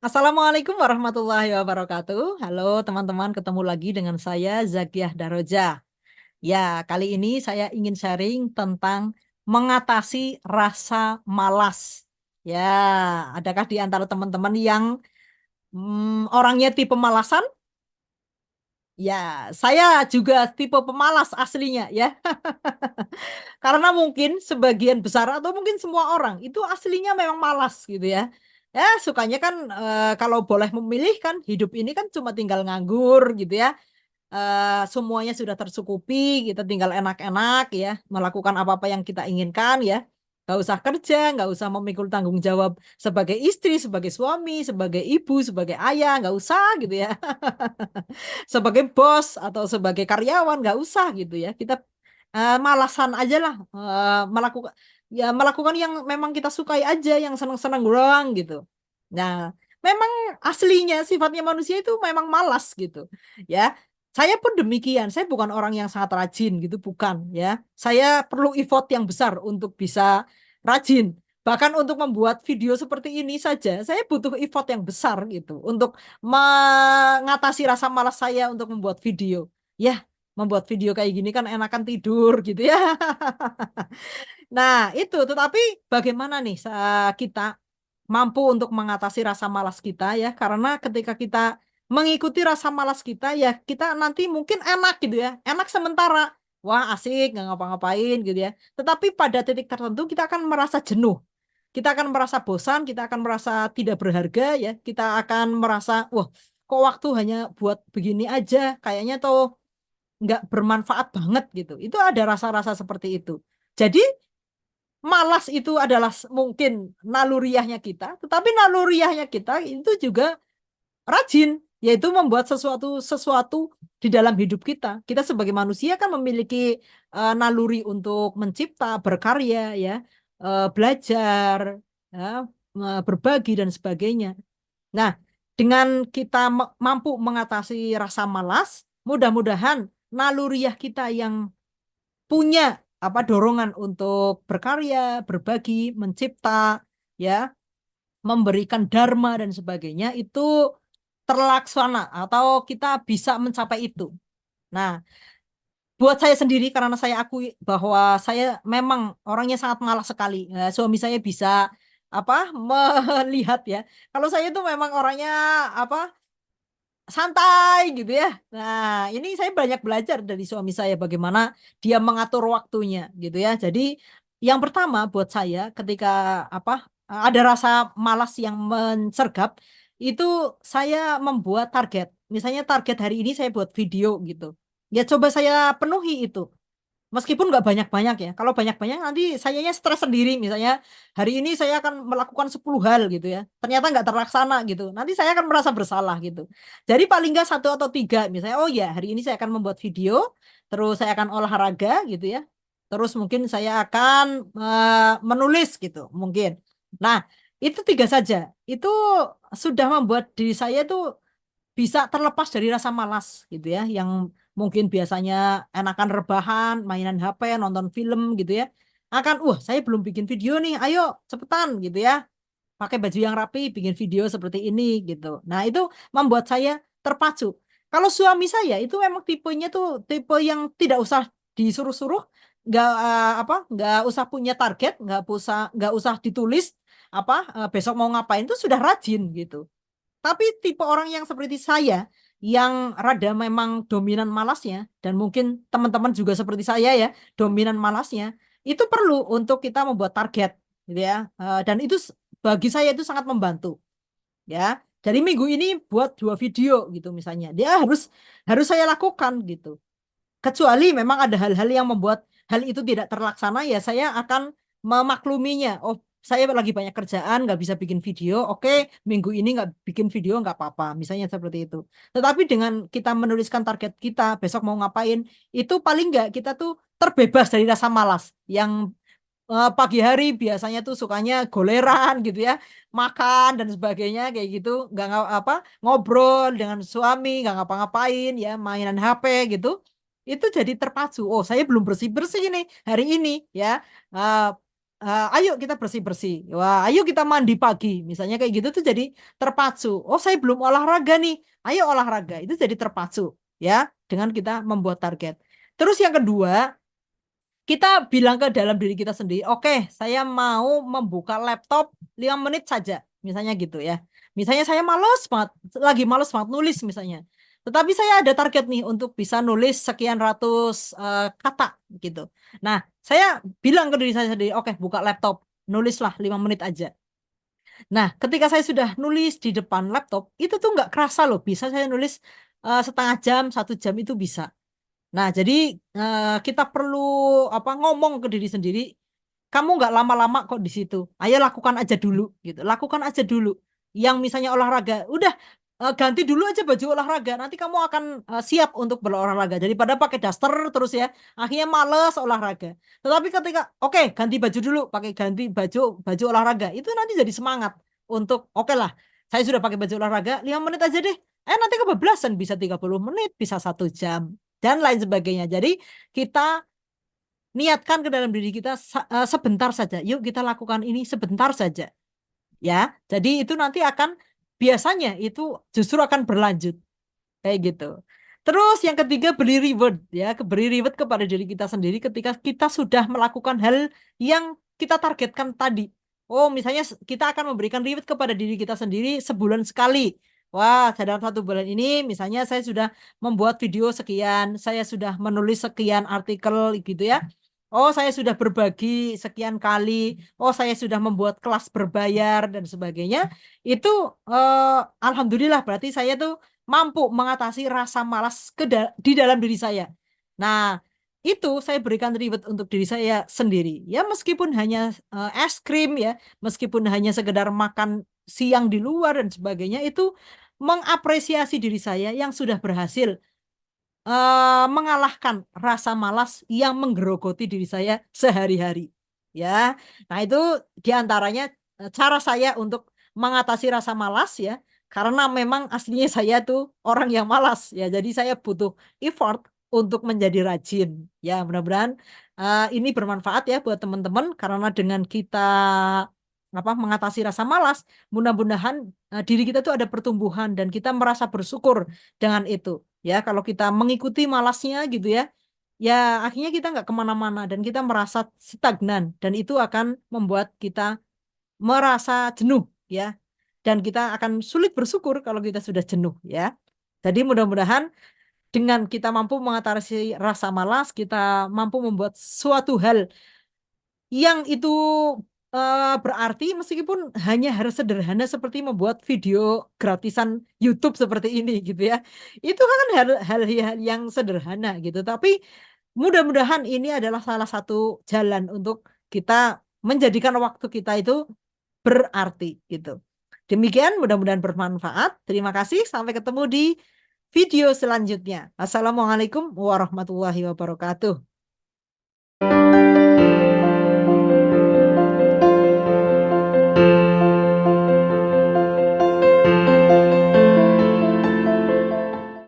Assalamualaikum warahmatullahi wabarakatuh. Halo teman-teman, ketemu lagi dengan saya Zakiah Daroja. Ya, kali ini saya ingin sharing tentang mengatasi rasa malas. Ya, adakah di antara teman-teman yang orangnya tipe malasan? Ya, saya juga tipe pemalas aslinya ya. Karena mungkin sebagian besar atau mungkin semua orang itu aslinya memang malas gitu ya. Ya sukanya kan kalau boleh memilih kan hidup ini kan cuma tinggal nganggur gitu ya. Semuanya sudah tercukupi, kita tinggal enak-enak ya, melakukan apa-apa yang kita inginkan ya. Nggak usah kerja, nggak usah memikul tanggung jawab sebagai istri, sebagai suami, sebagai ibu, sebagai ayah, nggak usah gitu ya. Sebagai bos atau sebagai karyawan nggak usah gitu ya. Kita malasan aja lah melakukan yang memang kita sukai aja, yang senang-senang doang gitu. Nah, memang aslinya sifatnya manusia itu memang malas gitu ya. Saya pun demikian. Saya bukan orang yang sangat rajin gitu, bukan ya. Saya perlu effort yang besar untuk bisa rajin. Bahkan untuk membuat video seperti ini saja, saya butuh effort yang besar gitu untuk mengatasi rasa malas saya untuk membuat video. Ya, membuat video kayak gini kan enakan tidur gitu ya. Nah, itu tetapi bagaimana nih kita mampu untuk mengatasi rasa malas kita ya? Karena ketika kita mengikuti rasa malas kita ya kita nanti mungkin enak gitu ya. Enak sementara. Wah, asik nggak ngapa-ngapain gitu ya. Tetapi pada titik tertentu kita akan merasa jenuh. Kita akan merasa bosan, kita akan merasa tidak berharga ya. Kita akan merasa, wah, kok waktu hanya buat begini aja. Kayaknya tuh nggak bermanfaat banget gitu. Itu ada rasa-rasa seperti itu. Jadi malas itu adalah mungkin naluriahnya kita, tetapi naluriahnya kita itu juga rajin, yaitu membuat sesuatu sesuatu di dalam hidup kita. Kita sebagai manusia kan memiliki naluri untuk mencipta, berkarya, ya, belajar, ya, berbagi dan sebagainya. Nah, dengan kita mampu mengatasi rasa malas, mudah-mudahan naluriah kita yang punya apa dorongan untuk berkarya, berbagi, mencipta, ya, memberikan dharma dan sebagainya itu terlaksana atau kita bisa mencapai itu. Nah, buat saya sendiri karena saya akui bahwa saya memang orangnya sangat malas sekali. Nah, suami saya bisa apa melihat ya. Kalau saya itu memang orangnya apa santai gitu ya. Nah, ini saya banyak belajar dari suami saya bagaimana dia mengatur waktunya gitu ya. Jadi yang pertama buat saya ketika apa ada rasa malas yang mensergap itu saya membuat target. Misalnya target hari ini saya buat video gitu. Ya coba saya penuhi itu. Meskipun nggak banyak-banyak ya. Kalau banyak-banyak nanti sayanya stres sendiri. Misalnya hari ini saya akan melakukan 10 hal gitu ya. Ternyata nggak terlaksana gitu. Nanti saya akan merasa bersalah gitu. Jadi paling nggak satu atau tiga. Misalnya oh ya hari ini saya akan membuat video. Terus saya akan olahraga gitu ya. Terus mungkin saya akan menulis gitu mungkin. Nah itu tiga saja. Itu sudah membuat diri saya tuh bisa terlepas dari rasa malas gitu ya yang mungkin biasanya enakan rebahan mainan HP nonton film gitu ya akan saya belum bikin video nih ayo cepetan gitu ya pakai baju yang rapi bikin video seperti ini gitu nah itu membuat saya terpacu kalau suami saya itu memang tipenya tuh tipe yang tidak usah disuruh-suruh nggak usah punya target nggak usah ditulis besok mau ngapain tuh sudah rajin gitu tapi tipe orang yang seperti saya, yang rada memang dominan malasnya, dan mungkin teman-teman juga seperti saya ya, dominan malasnya, itu perlu untuk kita membuat target, gitu ya. Dan itu bagi saya itu sangat membantu, ya. Jadi minggu ini buat 2 video gitu misalnya, dia harus harus saya lakukan gitu. Kecuali memang ada hal-hal yang membuat hal itu tidak terlaksana, ya saya akan memakluminya. Oh, saya lagi banyak kerjaan, nggak bisa bikin video. Oke, minggu ini nggak bikin video, nggak apa-apa. Misalnya seperti itu. Tetapi dengan kita menuliskan target kita, besok mau ngapain, itu paling nggak kita tuh terbebas dari rasa malas. Yang pagi hari biasanya tuh sukanya goleran gitu ya, makan dan sebagainya kayak gitu, ngobrol dengan suami, nggak ngapa-ngapain ya, mainan HP gitu. Itu jadi terpacu. Oh, saya belum bersih-bersih nih hari ini ya. ayo kita bersih-bersih. Wah, ayo kita mandi pagi. Misalnya kayak gitu tuh jadi terpacu. Oh, saya belum olahraga nih. Ayo olahraga. Itu jadi terpacu ya dengan kita membuat target. Terus yang kedua, kita bilang ke dalam diri kita sendiri, oke, saya mau membuka laptop 5 menit saja. Misalnya gitu ya. Misalnya saya males banget, lagi males banget nulis misalnya. Tetapi saya ada target nih untuk bisa nulis sekian ratus kata gitu. Nah, saya bilang ke diri saya sendiri, oke, buka laptop, nulislah 5 menit aja. Nah, ketika saya sudah nulis di depan laptop, itu tuh nggak kerasa loh, bisa saya nulis setengah jam, 1 jam itu bisa. Nah, jadi kita perlu apa ngomong ke diri sendiri, kamu nggak lama-lama kok di situ. Ayo lakukan aja dulu, gitu. Lakukan aja dulu. Yang misalnya olahraga, udah ganti dulu aja baju olahraga. Nanti kamu akan siap untuk berolahraga. Daripada pakai daster terus ya, akhirnya males olahraga. Tetapi ketika, oke, ganti baju dulu, pakai ganti baju olahraga, itu nanti jadi semangat untuk, oke lah, saya sudah pakai baju olahraga, 5 menit aja deh. Nanti kebablasan bisa 30 menit, bisa 1 jam dan lain sebagainya. Jadi kita niatkan ke dalam diri kita sebentar saja. Yuk kita lakukan ini sebentar saja. Ya, jadi itu nanti akan biasanya itu justru akan berlanjut kayak gitu. Terus yang ketiga beri reward ya, beri reward kepada diri kita sendiri ketika kita sudah melakukan hal yang kita targetkan tadi. Oh, misalnya kita akan memberikan reward kepada diri kita sendiri sebulan sekali. Wah, dalam 1 bulan ini misalnya saya sudah membuat video sekian, saya sudah menulis sekian artikel gitu ya. Oh, saya sudah berbagi sekian kali. Oh, saya sudah membuat kelas berbayar dan sebagainya. Itu alhamdulillah berarti saya tuh mampu mengatasi rasa malas di dalam diri saya. Nah, itu saya berikan reward untuk diri saya sendiri. Ya, meskipun hanya es krim ya, meskipun hanya sekedar makan siang di luar dan sebagainya, itu mengapresiasi diri saya yang sudah berhasil mengalahkan rasa malas yang menggerogoti diri saya sehari-hari. Ya, nah itu diantaranya cara saya untuk mengatasi rasa malas ya, karena memang aslinya saya tuh orang yang malas ya, jadi saya butuh effort untuk menjadi rajin. Ya, mudah-mudahan ini bermanfaat ya buat teman-teman karena dengan kita apa mengatasi rasa malas, mudah-mudahan diri kita tuh ada pertumbuhan dan kita merasa bersyukur dengan itu. Ya, kalau kita mengikuti malasnya gitu ya, ya akhirnya kita nggak kemana-mana dan kita merasa stagnan dan itu akan membuat kita merasa jenuh ya. Dan kita akan sulit bersyukur kalau kita sudah jenuh ya. Jadi mudah-mudahan dengan kita mampu mengatasi rasa malas, kita mampu membuat suatu hal yang itu berarti meskipun hanya hal sederhana seperti membuat video gratisan YouTube seperti ini gitu ya. Itu kan hal-hal yang sederhana gitu. Tapi mudah-mudahan ini adalah salah satu jalan untuk kita menjadikan waktu kita itu berarti gitu. Demikian mudah-mudahan bermanfaat. Terima kasih. Sampai ketemu di video selanjutnya. Assalamualaikum warahmatullahi wabarakatuh.